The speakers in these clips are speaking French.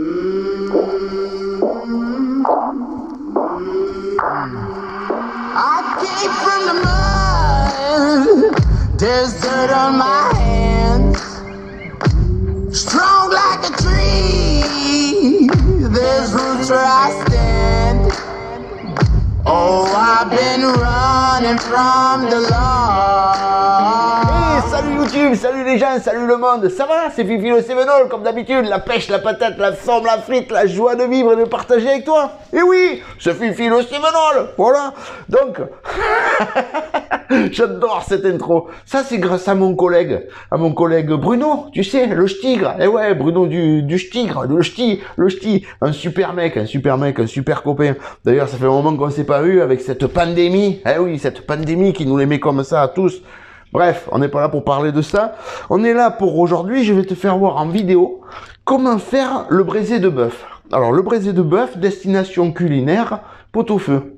I came from the mud, there's dirt on my hands, strong like a tree, there's roots where I stand. Oh, I've been running from the law. Hey, salut YouTube, salut les gens, salut le monde, ça va? C'est Fifi le Cévenol, comme d'habitude, la pêche, la patate, la forme, la frite, la joie de vivre et de partager avec toi. Et oui, c'est Fifi le Cévenol, voilà. Donc, j'adore cette intro. Ça, c'est grâce à mon collègue Bruno, tu sais, le Ch'tigre. Eh ouais, Bruno du Ch'tigre, le Ch'ti, un super mec, un super copain. D'ailleurs, ça fait un moment qu'on s'est pas vu avec cette pandémie. Eh oui, cette pandémie qui nous les met comme ça à tous. Bref, on n'est pas là pour parler de ça. On est là pour aujourd'hui, je vais te faire voir en vidéo comment faire le braisé de bœuf. Alors, le braisé de bœuf, destination culinaire, pot-au-feu.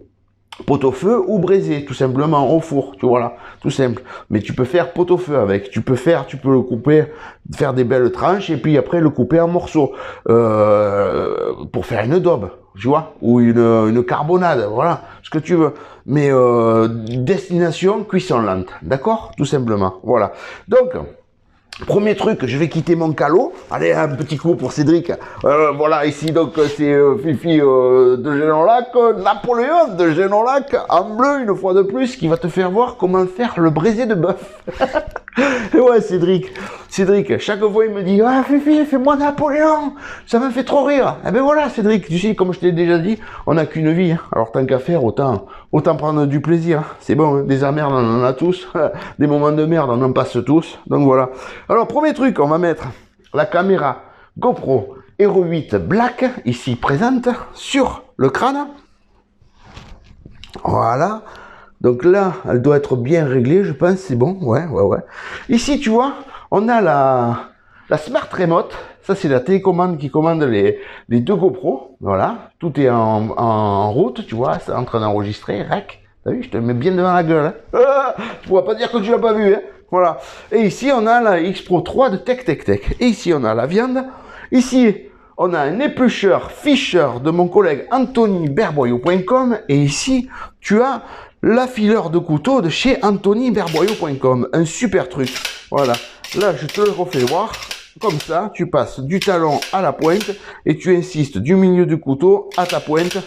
Pot-au-feu ou braisé, tout simplement, au four, tu vois là, tout simple. Mais tu peux faire pot-au-feu avec, tu peux le couper, faire des belles tranches et puis après le couper en morceaux pour faire une daube, tu vois, ou une carbonade, voilà, ce que tu veux. Mais destination cuisson lente, d'accord, tout simplement, voilà. Donc, premier truc, je vais quitter mon calot. Allez, un petit coup pour Cédric. Voilà, ici, donc, c'est Fifi de Génonlac, Napoléon de Génonlac, en bleu, une fois de plus, qui va te faire voir comment faire le braisé de bœuf. Et ouais, Cédric, chaque fois, il me dit, ah, Fifi, fais-moi Napoléon. Ça me fait trop rire. Eh ben voilà, Cédric, tu sais, comme je t'ai déjà dit, on n'a qu'une vie. Hein. Alors, tant qu'à faire, autant prendre du plaisir. C'est bon, hein. Des emmerdes, on en a tous. Des moments de merde, on en passe tous. Donc voilà. Alors, premier truc, on va mettre la caméra GoPro Hero 8 Black, ici présente, sur le crâne. Voilà. Donc là, elle doit être bien réglée, je pense, c'est bon. Ouais. Ici, tu vois, on a la Smart Remote. Ça, c'est la télécommande qui commande les deux GoPro. Voilà. Tout est en route, tu vois, c'est en train d'enregistrer. Rec. T'as vu, je te mets bien devant la gueule. Hein. Tu pourras pas dire que tu l'as pas vu, hein. Voilà. Et ici, on a la X Pro 3 de Tech. Et ici, on a la viande. Ici, on a un éplucheur Fisher de mon collègue AnthonyBerboyau.com. Et ici, tu as l'affileur de couteau de chez AnthonyBerboyau.com. Un super truc. Voilà. Là, je te le refais voir. Comme ça, tu passes du talon à la pointe et tu insistes du milieu du couteau à ta pointe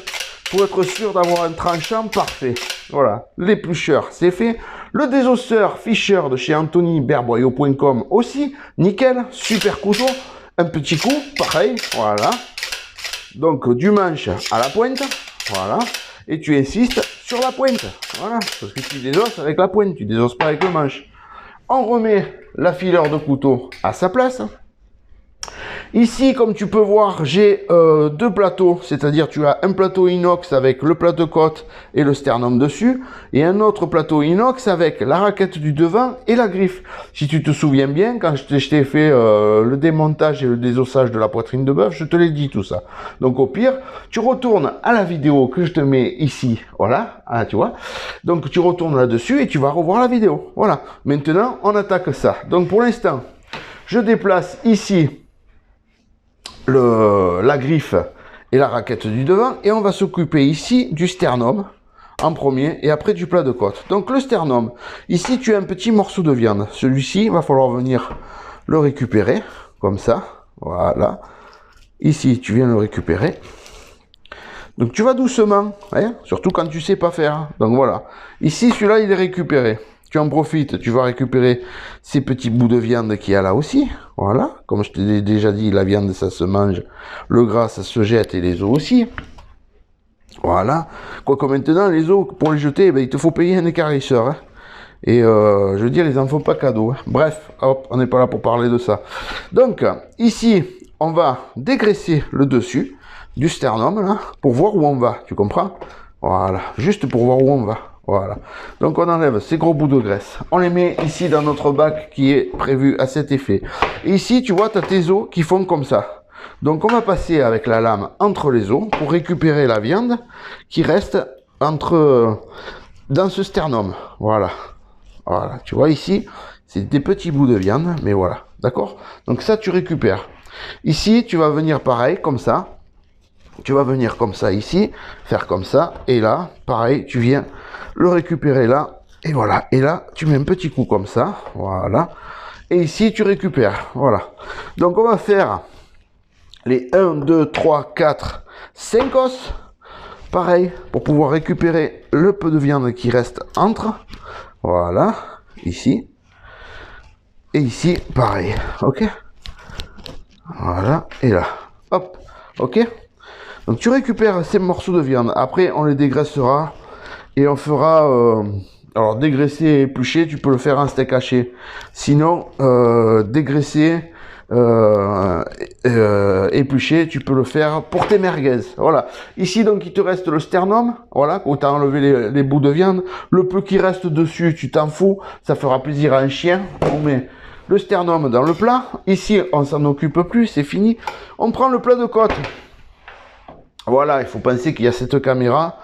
pour être sûr d'avoir un tranchant parfait. Voilà. L'éplucheur, c'est fait. Le désosseur Fisher de chez AnthonyBerboyau.com aussi. Nickel. Super couteau. Un petit coup. Pareil. Voilà. Donc, du manche à la pointe. Voilà. Et tu insistes sur la pointe. Voilà. Parce que tu désosses avec la pointe. Tu désosses pas avec le manche. On remet l'affileur de couteau à sa place. Ici, comme tu peux voir, j'ai deux plateaux, c'est-à-dire tu as un plateau inox avec le plat de côte et le sternum dessus, et un autre plateau inox avec la raquette du devant et la griffe. Si tu te souviens bien, quand je t'ai fait le démontage et le désossage de la poitrine de bœuf, je te l'ai dit tout ça. Donc au pire, tu retournes à la vidéo que je te mets ici, voilà, ah, tu vois. Donc tu retournes là-dessus et tu vas revoir la vidéo. Voilà. Maintenant, on attaque ça. Donc pour l'instant, je déplace ici la griffe et la raquette du devant et on va s'occuper ici du sternum en premier et après du plat de côte. Donc le sternum, ici tu as un petit morceau de viande, celui-ci il va falloir venir le récupérer comme ça, voilà, ici tu viens le récupérer, donc tu vas doucement, hein, surtout quand tu sais pas faire, donc voilà, ici celui-là il est récupéré. Tu en profites, tu vas récupérer ces petits bouts de viande qu'il y a là aussi. Voilà, comme je t'ai déjà dit, la viande ça se mange, le gras ça se jette et les os aussi. Voilà. Quoique maintenant, les os, pour les jeter, ben, il te faut payer un écarisseur. Hein. Et je veux dire, ils en font pas cadeau. Hein. Bref, hop, on n'est pas là pour parler de ça. Donc, ici, on va dégraisser le dessus du sternum, là, pour voir où on va. Tu comprends? Voilà, juste pour voir où on va. Voilà. Donc on enlève ces gros bouts de graisse. On les met ici dans notre bac qui est prévu à cet effet. Et ici, tu vois, tu as tes os qui font comme ça. Donc on va passer avec la lame entre les os pour récupérer la viande qui reste dans ce sternum. Voilà. Voilà. Tu vois ici, c'est des petits bouts de viande, mais voilà. D'accord? Donc ça, tu récupères. Ici, tu vas venir pareil, comme ça. Tu vas venir comme ça ici, faire comme ça. Et là, pareil, tu viens le récupérer là. Et voilà. Et là, tu mets un petit coup comme ça. Voilà. Et ici, tu récupères. Voilà. Donc, on va faire les 1, 2, 3, 4, 5 os. Pareil, pour pouvoir récupérer le peu de viande qui reste entre. Voilà. Ici. Et ici, pareil. Ok. Voilà. Et là. Hop. Ok. Donc, tu récupères ces morceaux de viande. Après, on les dégraissera. Et on fera... alors, dégraisser et éplucher, tu peux le faire en steak haché. Sinon, dégraisser, éplucher, tu peux le faire pour tes merguez. Voilà. Ici, donc, il te reste le sternum. Voilà, quand tu as enlevé les bouts de viande. Le peu qui reste dessus, tu t'en fous. Ça fera plaisir à un chien. On met le sternum dans le plat. Ici, on s'en occupe plus, c'est fini. On prend le plat de côte. Voilà, il faut penser qu'il y a cette caméra,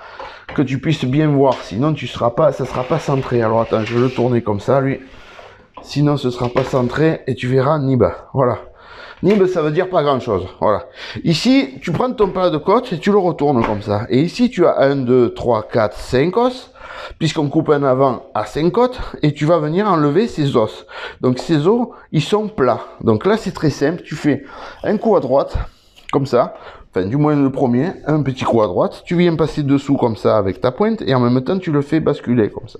que tu puisses bien voir, sinon ça sera pas centré. Alors attends, je vais le tourner comme ça, lui. Sinon, ce sera pas centré et tu verras Nib. Voilà. Nib, ça veut dire pas grand chose. Voilà. Ici, tu prends ton plat de côte et tu le retournes comme ça. Et ici, tu as 1, 2, 3, 4, 5 os, puisqu'on coupe un avant à 5 côtes, et tu vas venir enlever ces os. Donc, ces os, ils sont plats. Donc là, c'est très simple. Tu fais un coup à droite, comme ça. Enfin, du moins le premier, un petit coup à droite, tu viens passer dessous comme ça avec ta pointe, et en même temps, tu le fais basculer comme ça.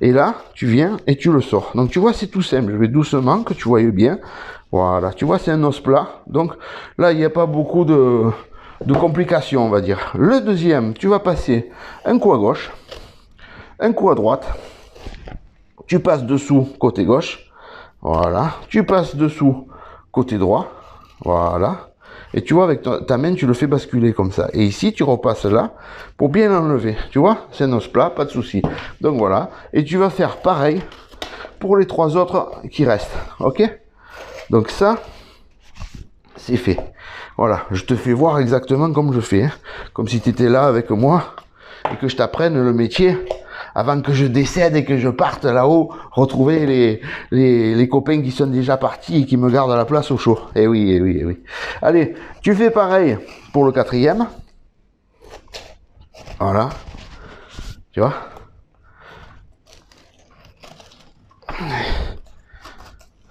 Et là, tu viens et tu le sors. Donc, tu vois, c'est tout simple. Je vais doucement, que tu voyes bien. Voilà, tu vois, c'est un os plat. Donc, là, il n'y a pas beaucoup de complications, on va dire. Le deuxième, tu vas passer un coup à gauche, un coup à droite. Tu passes dessous, côté gauche. Voilà. Tu passes dessous, côté droit. Voilà. Et tu vois, avec ta main, tu le fais basculer comme ça. Et ici, tu repasses là pour bien l'enlever. Tu vois, c'est un os plat, pas de souci. Donc voilà. Et tu vas faire pareil pour les 3 autres qui restent. Ok? Donc ça, c'est fait. Voilà. Je te fais voir exactement comme je fais. Hein. Comme si tu étais là avec moi et que je t'apprenne le métier avant que je décède et que je parte là-haut retrouver les copains qui sont déjà partis et qui me gardent à la place au chaud. Eh oui, eh oui, eh oui. Allez, tu fais pareil pour le 4e. Voilà. Tu vois?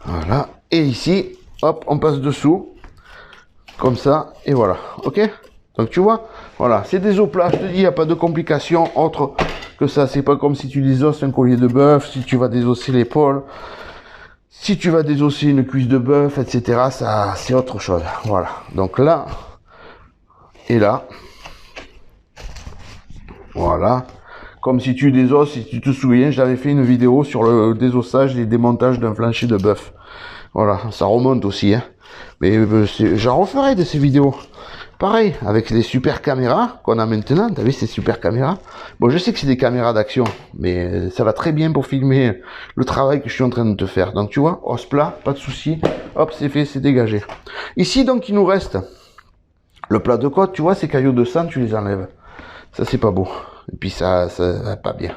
Voilà. Et ici, hop, on passe dessous. Comme ça, et voilà. Ok? Donc tu vois, voilà, c'est des os plats, je te dis, il n'y a pas de complications autres que ça. C'est pas comme si tu désosses un collier de bœuf, si tu vas désosser l'épaule, si tu vas désosser une cuisse de bœuf, etc. Ça, c'est autre chose. Voilà. Donc là, et là, voilà. Comme si tu désosses, si tu te souviens, j'avais fait une vidéo sur le désossage et démontage d'un flancher de bœuf. Voilà, ça remonte aussi, hein. Mais j'en referai de ces vidéos. Pareil, avec les super caméras qu'on a maintenant, t'as vu ces super caméras? Bon, je sais que c'est des caméras d'action, mais ça va très bien pour filmer le travail que je suis en train de te faire. Donc tu vois, os plat, pas de souci. Hop, c'est fait, c'est dégagé. Ici, donc, il nous reste le plat de côte, tu vois, ces caillots de sang, tu les enlèves. Ça, c'est pas beau. Et puis ça va pas bien.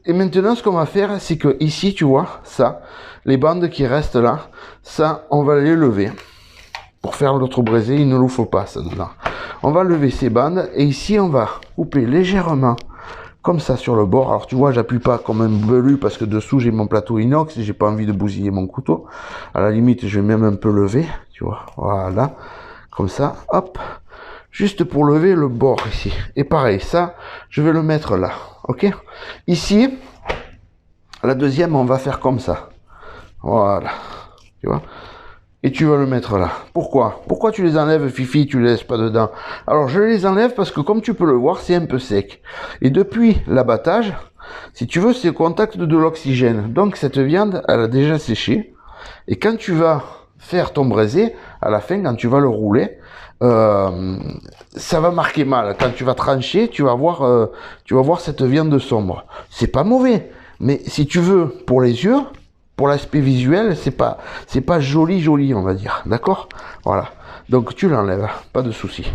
Et maintenant, ce qu'on va faire, c'est que ici, tu vois, ça, les bandes qui restent là, ça, on va les lever. Pour faire l'autre braisé, il ne nous faut pas ça dedans. On va lever ces bandes et ici on va couper légèrement comme ça sur le bord. Alors tu vois, j'appuie pas comme un velu parce que dessous j'ai mon plateau inox et j'ai pas envie de bousiller mon couteau. À la limite, je vais même un peu lever, tu vois. Voilà, comme ça, hop, juste pour lever le bord ici. Et pareil, ça, je vais le mettre là, ok. Ici, la deuxième, on va faire comme ça. Voilà, tu vois. Et tu vas le mettre là. Pourquoi? Pourquoi tu les enlèves, Fifi, tu les laisses pas dedans? Alors, je les enlève parce que, comme tu peux le voir, c'est un peu sec. Et depuis l'abattage, si tu veux, c'est au contact de l'oxygène. Donc, cette viande, elle a déjà séché. Et quand tu vas faire ton braisé, à la fin, quand tu vas le rouler, ça va marquer mal. Quand tu vas trancher, tu vas voir cette viande sombre. C'est pas mauvais. Mais si tu veux, pour les yeux, pour l'aspect visuel, c'est pas joli, on va dire. D'accord? Voilà. Donc, tu l'enlèves. Pas de souci.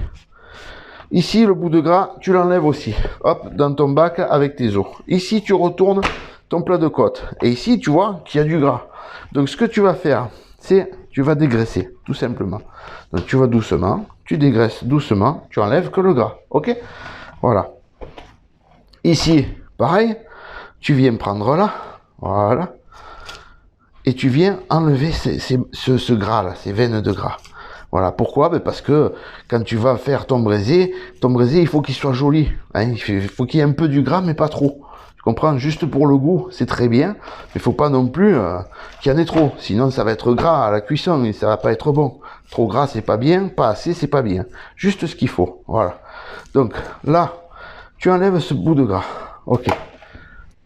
Ici, le bout de gras, tu l'enlèves aussi. Hop, dans ton bac avec tes os. Ici, tu retournes ton plat de côte. Et ici, tu vois qu'il y a du gras. Donc, ce que tu vas faire, c'est, tu vas dégraisser, tout simplement. Donc tu vas doucement, tu dégraisses doucement, tu enlèves que le gras, ok? Voilà. Ici, pareil, tu viens prendre là, voilà, et tu viens enlever ce gras là, ces veines de gras. Voilà, pourquoi? Ben parce que quand tu vas faire ton braisé, il faut qu'il soit joli. Hein, il faut qu'il y ait un peu du gras, mais pas trop. Tu comprends? Juste pour le goût, c'est très bien. Mais il faut pas non plus qu'il y en ait trop. Sinon, ça va être gras à la cuisson et ça va pas être bon. Trop gras, c'est pas bien. Pas assez, c'est pas bien. Juste ce qu'il faut. Voilà. Donc là, tu enlèves ce bout de gras. Ok.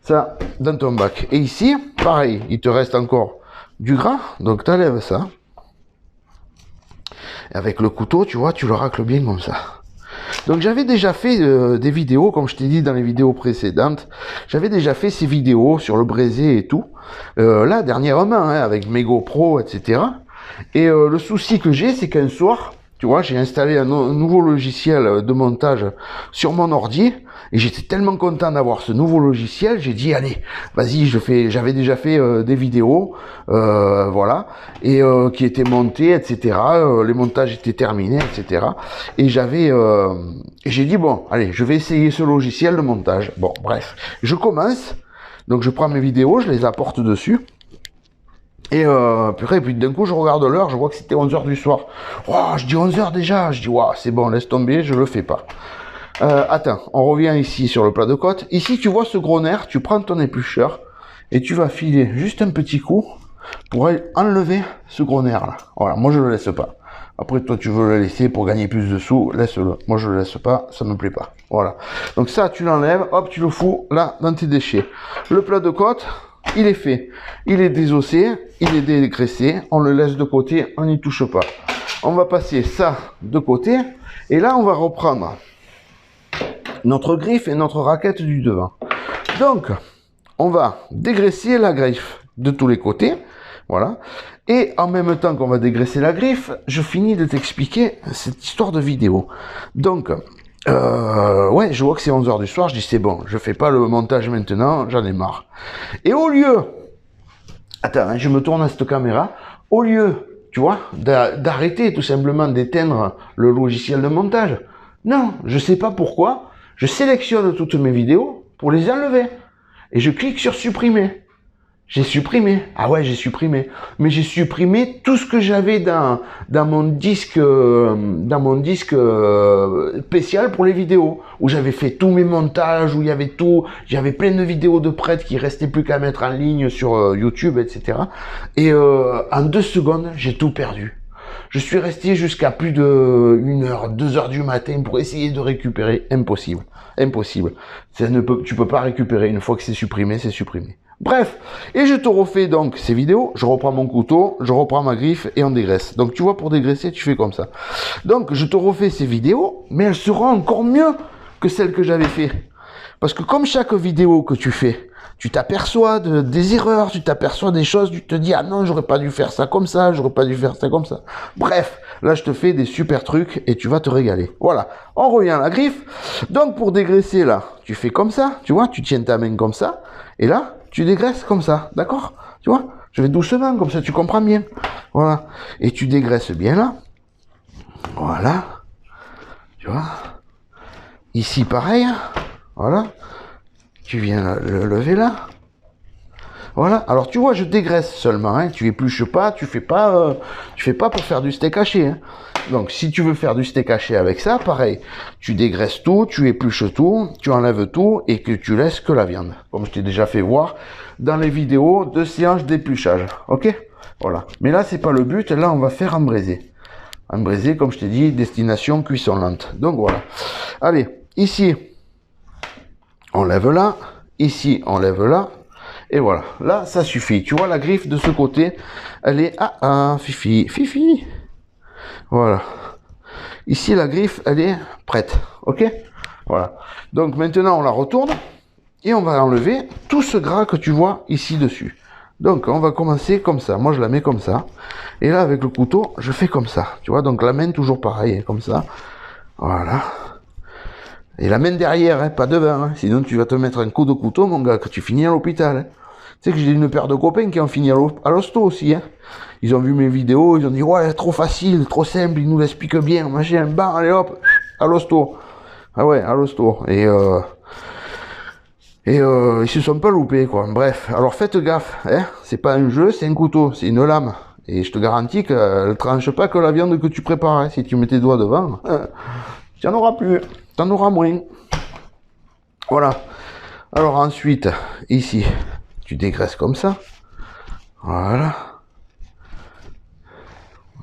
Ça, dans ton bac. Et ici, pareil, il te reste encore du gras. Donc tu enlèves ça. Avec le couteau, tu vois, tu le racles bien comme ça. Donc j'avais déjà fait des vidéos, comme je t'ai dit dans les vidéos précédentes, j'avais déjà fait ces vidéos sur le braisé et tout, là dernièrement, hein, avec mes GoPro, etc. Et le souci que j'ai, c'est qu'un soir, tu vois, j'ai installé un nouveau logiciel de montage sur mon ordi, et j'étais tellement content d'avoir ce nouveau logiciel, j'ai dit allez, vas-y, j'avais déjà fait des vidéos, voilà, et qui étaient montées, etc. Les montages étaient terminés, etc. Et j'ai dit bon, allez, je vais essayer ce logiciel de montage. Bon, bref, je commence, donc je prends mes vidéos, je les apporte dessus. Et puis d'un coup je regarde l'heure, je vois que c'était 11h du soir. Oh, je dis 11h déjà, je dis wow, c'est bon, laisse tomber, je le fais pas. Attends, on revient ici sur le plat de côte. Ici tu vois ce gros nerf, tu prends ton éplucheur et tu vas filer juste un petit coup pour enlever ce gros nerf là. Voilà, moi je le laisse pas. Après toi tu veux le laisser pour gagner plus de sous, laisse-le. Moi je le laisse pas, ça me plaît pas. Voilà. Donc ça tu l'enlèves, hop tu le fous là dans tes déchets. Le plat de côte, il est fait, il est désossé, il est dégraissé, on le laisse de côté, on n'y touche pas. On va passer ça de côté, et là on va reprendre notre griffe et notre raquette du devant. Donc, on va dégraisser la griffe de tous les côtés, voilà, et en même temps qu'on va dégraisser la griffe, je finis de t'expliquer cette histoire de vidéo. Donc, ouais, je vois que c'est 11h du soir, je dis c'est bon, je fais pas le montage maintenant, j'en ai marre. Et au lieu, attends, hein, je me tourne à cette caméra, au lieu, tu vois, d'arrêter tout simplement d'éteindre le logiciel de montage, non, je sais pas pourquoi, je sélectionne toutes mes vidéos pour les enlever, et je clique sur supprimer. J'ai supprimé. Ah ouais, j'ai supprimé. Mais j'ai supprimé tout ce que j'avais dans mon disque spécial pour les vidéos, où j'avais fait tous mes montages, où il y avait tout, j'avais plein de vidéos de prêt qui restaient plus qu'à mettre en ligne sur YouTube, etc. Et en 2 secondes, j'ai tout perdu. Je suis resté jusqu'à plus de 1h, 2h du matin pour essayer de récupérer. Impossible. Impossible. Tu peux pas récupérer. Une fois que c'est supprimé, c'est supprimé. Bref, et je te refais donc ces vidéos, je reprends mon couteau, je reprends ma griffe et on dégraisse. Donc tu vois, pour dégraisser, tu fais comme ça. Donc je te refais ces vidéos, mais elles seront encore mieux que celles que j'avais fait. Parce que comme chaque vidéo que tu fais, tu t'aperçois des erreurs, tu t'aperçois des choses, tu te dis ah non, j'aurais pas dû faire ça comme ça, j'aurais pas dû faire ça comme ça. Bref, là je te fais des super trucs et tu vas te régaler. Voilà, on revient à la griffe. Donc pour dégraisser là, tu fais comme ça, tu vois, tu tiens ta main comme ça, et là, tu dégraisses comme ça, d'accord? Tu vois? Je vais doucement, comme ça tu comprends bien. Voilà. Et tu dégraisses bien là. Voilà. Tu vois? Ici pareil. Voilà. Tu viens le lever là. Voilà. Alors tu vois, je dégraisse seulement. Hein. Tu épluches pas, tu fais pas pour faire du steak haché. Hein. Donc si tu veux faire du steak haché avec ça, pareil. Tu dégraisses tout, tu épluches tout, tu enlèves tout et que tu laisses que la viande. Comme je t'ai déjà fait voir dans les vidéos de séance d'épluchage. Ok? Voilà. Mais là, c'est pas le but. Là, on va faire en braisé. En braisé, comme je t'ai dit, destination cuisson lente. Donc voilà. Allez, ici, on lève là. Ici, on lève là. Et voilà, là, ça suffit. Tu vois, la griffe de ce côté, elle est... fifi. Voilà. Ici, la griffe, elle est prête. Ok? Voilà. Donc, maintenant, on la retourne. Et on va enlever tout ce gras que tu vois ici dessus. Donc, on va commencer comme ça. Moi, je la mets comme ça. Et là, avec le couteau, je fais comme ça. Tu vois, donc la main, toujours pareil, comme ça. Voilà. Et la main derrière, hein, pas devant. Hein. Sinon, tu vas te mettre un coup de couteau, mon gars, que tu finis à l'hôpital. Hein. Tu sais que j'ai une paire de copains qui ont fini à l'hosto aussi, hein. Ils ont vu mes vidéos, ils ont dit, ouais, trop facile, trop simple, ils nous l'expliquent bien, machin, bam, allez hop, à l'hosto. Ah ouais, à l'hosto. Et ils se sont pas loupés, quoi. Bref, alors faites gaffe, hein. C'est pas un jeu, c'est un couteau, c'est une lame. Et je te garantis qu'elle tranche pas que la viande que tu prépares, hein. Si tu mets tes doigts devant, tu n'en auras plus, tu en auras moins. Voilà. Alors ensuite, ici, tu dégraisses comme ça. Voilà.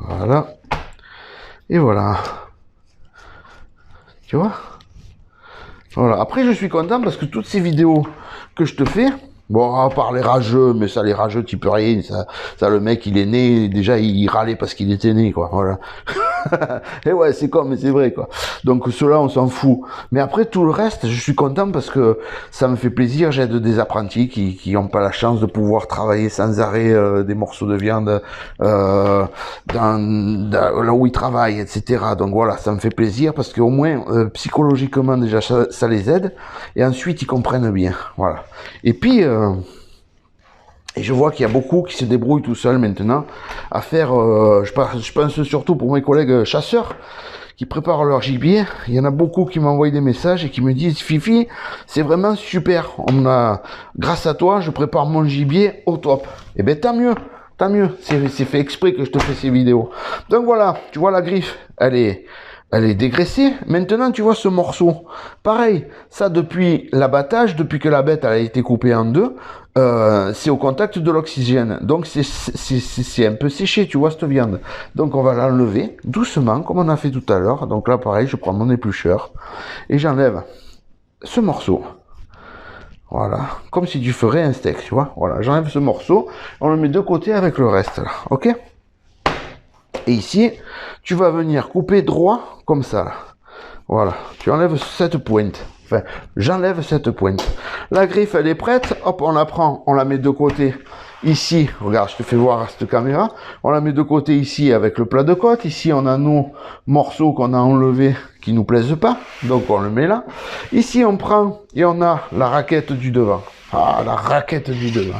Voilà. Et voilà. Tu vois? Voilà. Après, je suis content parce que toutes ces vidéos que je te fais, bon, à part les rageux, mais ça, les rageux, tu peux rien. Ça, le mec, il est né, déjà, il râlait parce qu'il était né, quoi. Voilà. Et ouais, c'est con, mais c'est vrai, quoi. Donc, ceux-là, on s'en fout. Mais après, tout le reste, je suis content parce que ça me fait plaisir. J'aide des apprentis qui n'ont pas la chance de pouvoir travailler sans arrêt des morceaux de viande là où ils travaillent, etc. Donc, voilà, ça me fait plaisir parce qu'au moins, psychologiquement, déjà, ça les aide. Et ensuite, ils comprennent bien. Voilà. Et puis, et je vois qu'il y a beaucoup qui se débrouillent tout seuls maintenant à faire, je pense surtout pour mes collègues chasseurs qui préparent leur gibier. Il y en a beaucoup qui m'envoient des messages et qui me disent, Fifi, c'est vraiment super. Grâce à toi, je prépare mon gibier au top. Eh ben, tant mieux. Tant mieux. C'est fait exprès que je te fais ces vidéos. Donc voilà, tu vois la griffe, elle est dégraissée. Maintenant, tu vois ce morceau. Pareil, ça depuis l'abattage, depuis que la bête elle a été coupée en deux, c'est au contact de l'oxygène. Donc c'est un peu séché, tu vois, cette viande. Donc on va l'enlever doucement, comme on a fait tout à l'heure. Donc là, pareil, je prends mon éplucheur et j'enlève ce morceau. Voilà, comme si tu ferais un steak, tu vois. Voilà, j'enlève ce morceau, on le met de côté avec le reste, là, ok? Et ici, tu vas venir couper droit, comme ça, là. Voilà, tu enlèves cette pointe. Enfin, j'enlève cette pointe. La griffe, elle est prête. Hop, on la prend, on la met de côté. Ici, regarde, je te fais voir à cette caméra. On la met de côté ici avec le plat de côte. Ici, on a nos morceaux qu'on a enlevés qui nous plaisent pas. Donc, on le met là. Ici, on prend et on a la raquette du devant. Ah, la raquette du devant.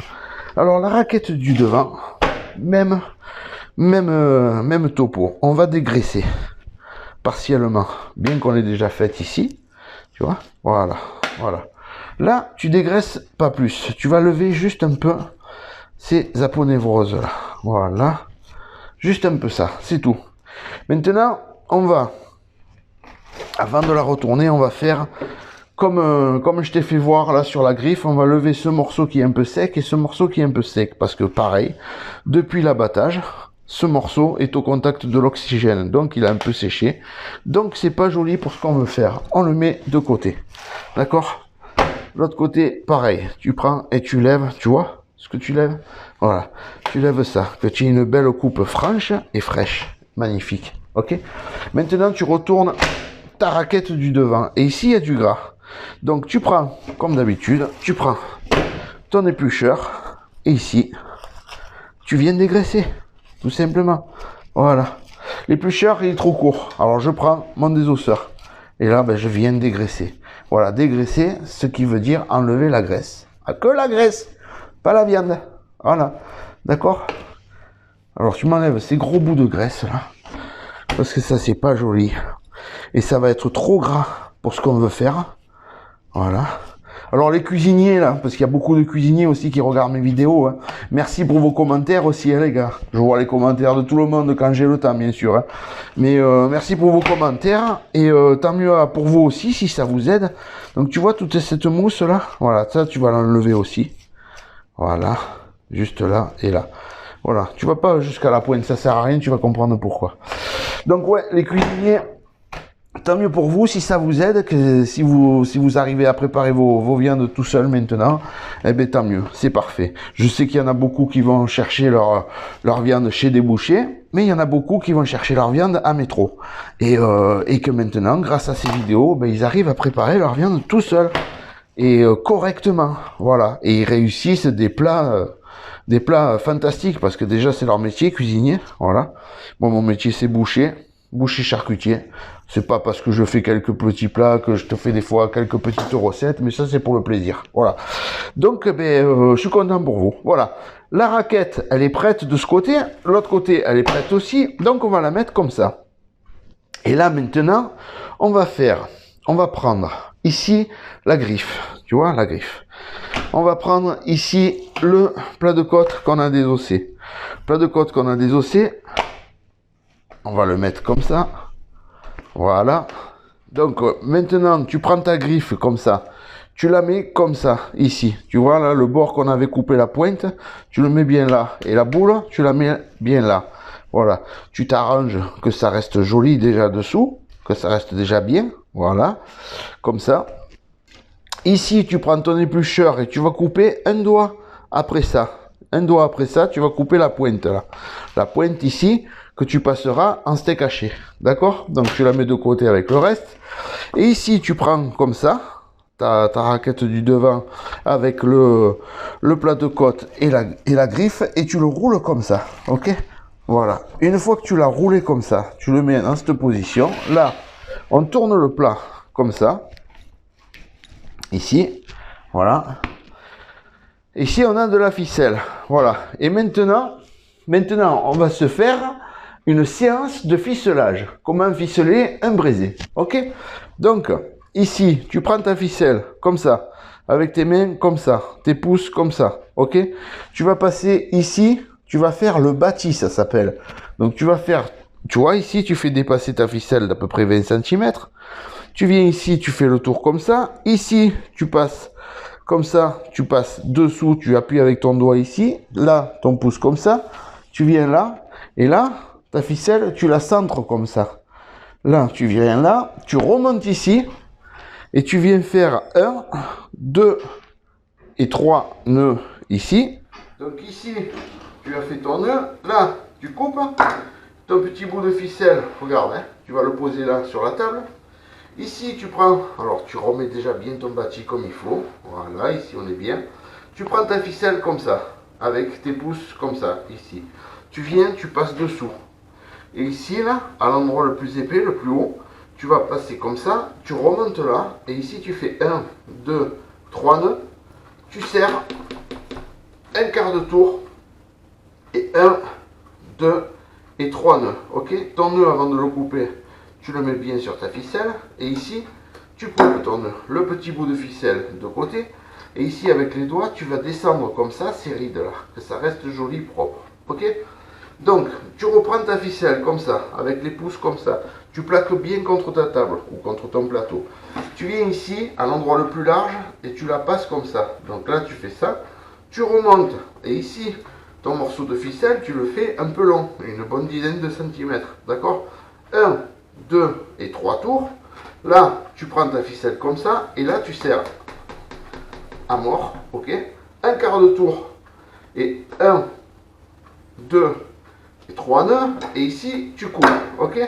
Alors, la raquette du devant, même topo. On va dégraisser partiellement, bien qu'on l'ait déjà fait ici. Tu vois, voilà, voilà. Là, tu dégraisses pas plus. Tu vas lever juste un peu ces aponevroses là. Voilà. Juste un peu ça, c'est tout. Maintenant, on va, avant de la retourner, on va faire comme je t'ai fait voir là sur la griffe, on va lever ce morceau qui est un peu sec et ce morceau qui est un peu sec. Parce que pareil, depuis l'abattage, ce morceau est au contact de l'oxygène, donc il a un peu séché. Donc c'est pas joli pour ce qu'on veut faire. On le met de côté. D'accord? L'autre côté, pareil. Tu prends et tu lèves, tu vois ce que tu lèves? Voilà. Tu lèves ça, que tu aies une belle coupe franche et fraîche. Magnifique. Ok? Maintenant, tu retournes ta raquette du devant. Et ici, il y a du gras. Donc tu prends, comme d'habitude, tu prends ton éplucheur. Et ici, tu viens dégraisser. Tout simplement. Voilà. L'éplucheur, il est trop court. Alors, je prends mon désosseur. Et là, ben, je viens dégraisser. Voilà, dégraisser, ce qui veut dire enlever la graisse. Ah, que la graisse, pas la viande. Voilà. D'accord? Alors, tu m'enlèves ces gros bouts de graisse, là. Parce que ça, c'est pas joli. Et ça va être trop gras pour ce qu'on veut faire. Voilà. Alors les cuisiniers là, parce qu'il y a beaucoup de cuisiniers aussi qui regardent mes vidéos, hein. Merci pour vos commentaires aussi, hein, les gars. Je vois les commentaires de tout le monde quand j'ai le temps, bien sûr. Hein. Mais merci pour vos commentaires et tant mieux pour vous aussi si ça vous aide. Donc tu vois toute cette mousse là, voilà, ça tu vas l'enlever aussi. Voilà, juste là et là. Voilà, tu vas pas jusqu'à la pointe, ça sert à rien, tu vas comprendre pourquoi. Donc ouais, les cuisiniers. Tant mieux pour vous si ça vous aide, que si vous arrivez à préparer vos viandes tout seul maintenant, eh ben tant mieux, c'est parfait. Je sais qu'il y en a beaucoup qui vont chercher leur viande chez des bouchers, mais il y en a beaucoup qui vont chercher leur viande à métro. Et que maintenant, grâce à ces vidéos, ben, ils arrivent à préparer leur viande tout seul et correctement, voilà. Et ils réussissent des plats fantastiques parce que déjà c'est leur métier, cuisinier, voilà. Moi mon métier c'est boucher. boucher charcutier. C'est pas parce que je fais quelques petits plats que je te fais des fois quelques petites recettes, mais ça c'est pour le plaisir. Voilà. Donc je suis content pour vous. Voilà. La raquette, elle est prête de ce côté. L'autre côté, elle est prête aussi. Donc on va la mettre comme ça. Et là maintenant, on va prendre ici la griffe. Tu vois, la griffe. On va prendre ici le plat de côte qu'on a désossé. Plat de côte qu'on a désossé. On va le mettre comme ça. Voilà. Donc maintenant, tu prends ta griffe comme ça. Tu la mets comme ça, ici. Tu vois là, le bord qu'on avait coupé la pointe, tu le mets bien là. Et la boule, tu la mets bien là. Voilà. Tu t'arranges que ça reste joli déjà dessous, que ça reste déjà bien. Voilà. Comme ça. Ici, tu prends ton éplucheur et tu vas couper un doigt après ça. Un doigt après ça, tu vas couper la pointe là. La pointe ici, que tu passeras en steak haché. D'accord? Donc tu la mets de côté avec le reste. Et ici, tu prends comme ça, ta raquette du devant avec le plat de côte et la griffe, et tu le roules comme ça. Ok? Voilà. Une fois que tu l'as roulé comme ça, tu le mets dans cette position. Là, on tourne le plat comme ça. Ici. Voilà. Ici, on a de la ficelle. Voilà. Et maintenant, on va se faire une séance de ficelage. Comment ficeler un braisé. Ok? Donc, ici, tu prends ta ficelle comme ça, avec tes mains comme ça, tes pouces comme ça. Ok? Tu vas passer ici, tu vas faire le bâti, ça s'appelle. Donc, tu vas faire, tu vois, ici, tu fais dépasser ta ficelle d'à peu près 20 cm. Tu viens ici, tu fais le tour comme ça. Ici, tu passes comme ça, tu passes dessous, tu appuies avec ton doigt ici. Là, ton pouce comme ça. Tu viens là, et là, ta ficelle, tu la centres comme ça. Là, tu viens là, tu remontes ici, et tu viens faire 1, 2 et 3 nœuds ici. Donc ici, tu as fait ton nœud. Là, tu coupes ton petit bout de ficelle. Regarde, hein, tu vas le poser là sur la table. Ici, tu prends, alors tu remets déjà bien ton bâti comme il faut. Voilà, ici on est bien. Tu prends ta ficelle comme ça, avec tes pouces comme ça, ici. Tu viens, tu passes dessous. Et ici, là, à l'endroit le plus épais, le plus haut, tu vas passer comme ça, tu remontes là, et ici tu fais 1, 2, 3 nœuds. Tu serres un quart de tour, et 1, 2 et 3 nœuds. Ok? Ton nœud, avant de le couper, tu le mets bien sur ta ficelle, et ici, tu coupes ton nœud, le petit bout de ficelle de côté, et ici, avec les doigts, tu vas descendre comme ça, ces rides-là, que ça reste joli, propre. Ok? Donc, tu reprends ta ficelle comme ça, avec les pouces comme ça, tu plaques bien contre ta table, ou contre ton plateau. Tu viens ici, à l'endroit le plus large, et tu la passes comme ça. Donc là, tu fais ça, tu remontes, et ici, ton morceau de ficelle, tu le fais un peu long, une bonne dizaine de centimètres, d'accord? 1, 2 et 3 tours. Là, tu prends ta ficelle comme ça, et là, tu serres à mort, ok? Un quart de tour, et 1, 2 et 3 nœuds, et ici, tu coupes, ok?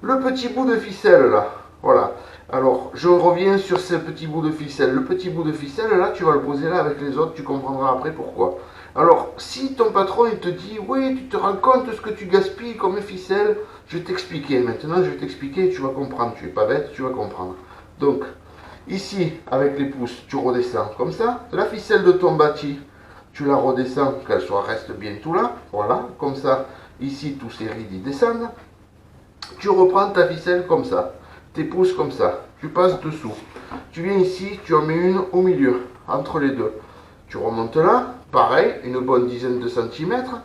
Le petit bout de ficelle, là, voilà. Alors, je reviens sur ce petit bout de ficelle. Le petit bout de ficelle, là, tu vas le poser là avec les autres, tu comprendras après pourquoi. Alors, si ton patron, il te dit, oui, tu te rends compte de ce que tu gaspilles comme ficelle, je vais t'expliquer. Maintenant, je vais t'expliquer et tu vas comprendre. Tu es pas bête, tu vas comprendre. Donc, ici, avec les pouces, tu redescends comme ça. La ficelle de ton bâti, tu la redescends, qu'elle reste bien tout là. Voilà, comme ça, ici, tous ces rides, ils descendent. Tu reprends ta ficelle comme ça. Tes pouces comme ça. Tu passes dessous. Tu viens ici, tu en mets une au milieu, entre les deux. Tu remontes là, pareil, une bonne dizaine de centimètres.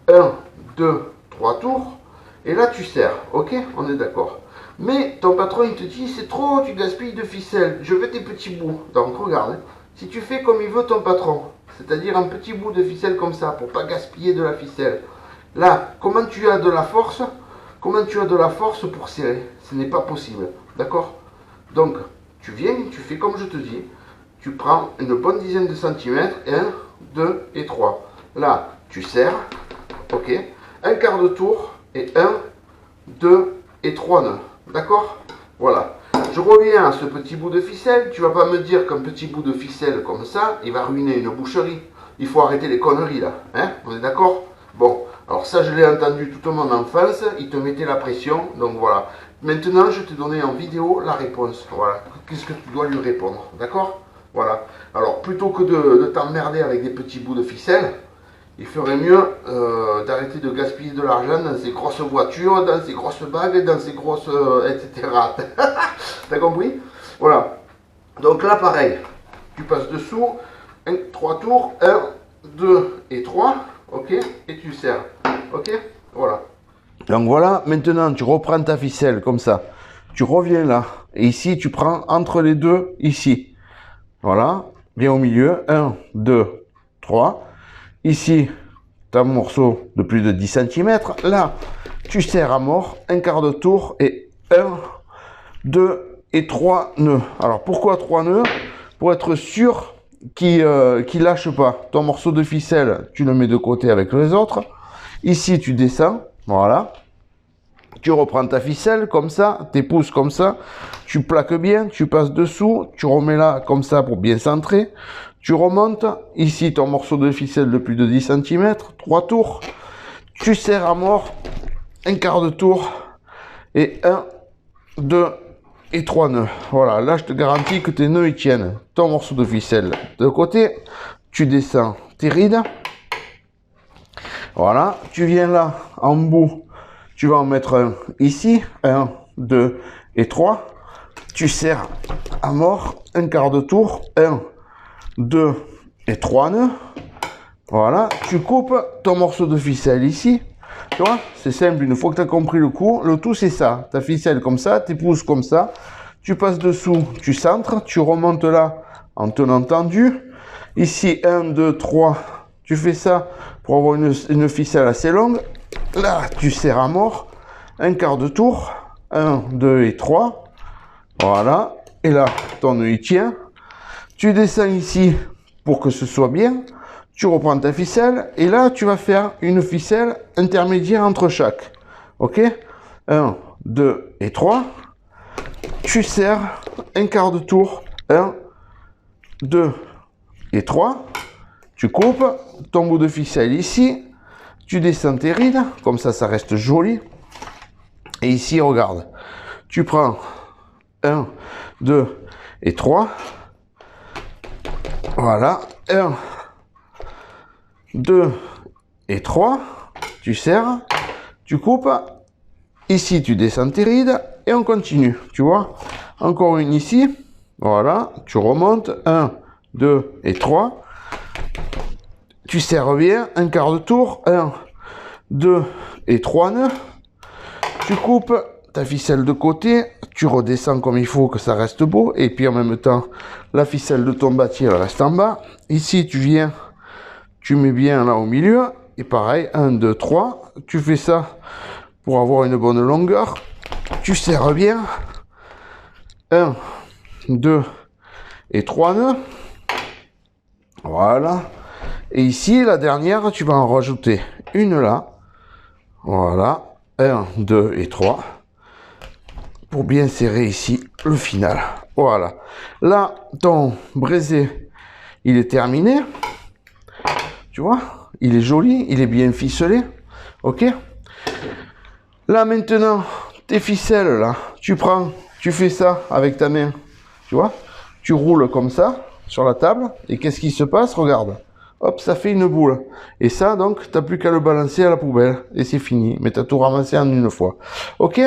1, 2, 3 tours. Et là, tu serres. Ok? On est d'accord. Mais ton patron, il te dit, c'est trop, tu gaspilles de ficelle. Je veux tes petits bouts. Donc, regarde. Hein. Si tu fais comme il veut ton patron, c'est-à-dire un petit bout de ficelle comme ça, pour pas gaspiller de la ficelle. Là, comment tu as de la force? Comment tu as de la force pour serrer? Ce n'est pas possible. D'accord? Donc, tu viens, tu fais comme je te dis. Tu prends une bonne dizaine de centimètres. 1, 2 et 3. Là, tu serres. Ok? Un quart de tour. Et 1, 2 et 3 nœuds. D'accord? Voilà. Je reviens à ce petit bout de ficelle. Tu vas pas me dire qu'un petit bout de ficelle comme ça, il va ruiner une boucherie. Il faut arrêter les conneries là. Hein? On est d'accord? Bon. Alors ça, je l'ai entendu toute mon enfance, il te mettait la pression, donc voilà. Maintenant, je te donnais en vidéo la réponse, voilà. Qu'est-ce que tu dois lui répondre, d'accord? Voilà. Alors, plutôt que de t'emmerder avec des petits bouts de ficelle, il ferait mieux d'arrêter de gaspiller de l'argent dans ces grosses voitures, dans ces grosses bagues, dans ces grosses... etc. T'as compris? Voilà. Donc là, pareil. Tu passes dessous, 3 tours, 1, 2 et 3, ok? Et tu serres, ok? Voilà. Donc voilà, maintenant tu reprends ta ficelle comme ça. Tu reviens là. Et ici, tu prends entre les deux, ici. Voilà, bien au milieu, 1, 2, 3. Ici, tu as un morceau de plus de 10 cm. Là, tu serres à mort, un quart de tour et 1, 2 et 3 nœuds. Alors pourquoi 3 nœuds? Pour être sûr qu'il lâche pas. Ton morceau de ficelle, tu le mets de côté avec les autres. Ici, tu descends, voilà. Tu reprends ta ficelle comme ça, tes pouces comme ça. Tu plaques bien, tu passes dessous, tu remets là comme ça pour bien centrer. Tu remontes. Ici, ton morceau de ficelle de plus de 10 cm, 3 tours. Tu serres à mort, un quart de tour et 1, 2 et 3 nœuds. Voilà, là je te garantis que tes nœuds ils tiennent. Ton morceau de ficelle de côté, tu descends tes rides. Voilà, tu viens là en bout, tu vas en mettre un ici, 1, 2 et 3. Tu serres à mort, un quart de tour, 1, 2 et 3 nœuds. Voilà, tu coupes ton morceau de ficelle ici. Tu vois, c'est simple, une fois que tu as compris le coup, le tout c'est ça. Ta ficelle comme ça, tes pouces comme ça, tu passes dessous, tu centres, tu remontes là en tenant tendu. Ici, 1, 2, 3, tu fais ça pour avoir une ficelle assez longue. Là, tu serres à mort, un quart de tour, 1, 2 et 3. Voilà, et là, ton nœud il tient. Tu descends ici pour que ce soit bien. Tu reprends ta ficelle et là, tu vas faire une ficelle intermédiaire entre chaque. Ok? 1, 2 et 3. Tu serres un quart de tour. 1, 2 et 3. Tu coupes ton bout de ficelle ici. Tu descends tes rides. Comme ça reste joli. Et ici, regarde. Tu prends 1, 2 et 3. Voilà. 1, 2 et 3, tu serres, tu coupes, ici tu descends tes rides et on continue, tu vois, encore une ici, voilà, tu remontes, 1, 2 et 3, tu serres bien, un quart de tour, 1, 2 et 3 nœuds, tu coupes ta ficelle de côté, tu redescends comme il faut que ça reste beau, et puis en même temps, la ficelle de ton bâti elle reste en bas, ici tu viens, tu mets bien là au milieu, et pareil, 1, 2, 3, tu fais ça pour avoir une bonne longueur, tu serres bien, 1, 2 et 3 nœuds, voilà, et ici, la dernière, tu vas en rajouter une là, voilà, 1, 2 et 3, pour bien serrer ici le final, voilà, là, ton braisé, il est terminé. Tu vois, il est joli, il est bien ficelé, ok? Là maintenant, tes ficelles là, tu prends, tu fais ça avec ta main, tu vois? Tu roules comme ça sur la table et qu'est-ce qui se passe? Regarde, hop, ça fait une boule. Et ça donc, t'as plus qu'à le balancer à la poubelle et c'est fini. Mais t'as tout ramassé en une fois, ok?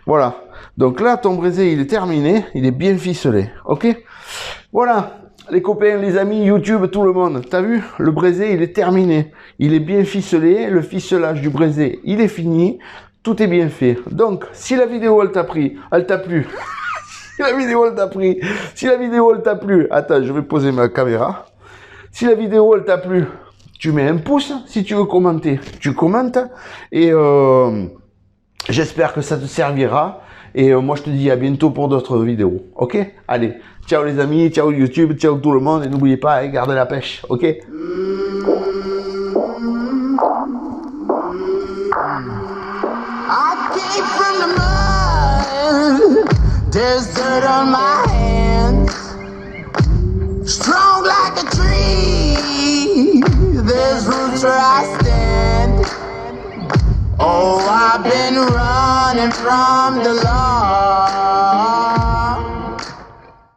Voilà. Donc là, ton braisé il est terminé, il est bien ficelé, ok? Voilà. Les copains, les amis, YouTube, tout le monde, t'as vu? Le braisé, il est terminé. Il est bien ficelé, le ficelage du braisé, il est fini. Tout est bien fait. Donc, si la vidéo, elle t'a plu, si la vidéo, elle t'a plu, attends, je vais poser ma caméra. Si la vidéo, elle t'a plu, tu mets un pouce. Si tu veux commenter, tu commentes. Et j'espère que ça te servira. Et moi, je te dis à bientôt pour d'autres vidéos. Ok? Allez, ciao les amis, ciao YouTube, ciao tout le monde. Et n'oubliez pas, gardez la pêche. Ok? I came from the mud. There's dirt on my hands. Strong like a tree. There's roots where I stand. I've been running from the law.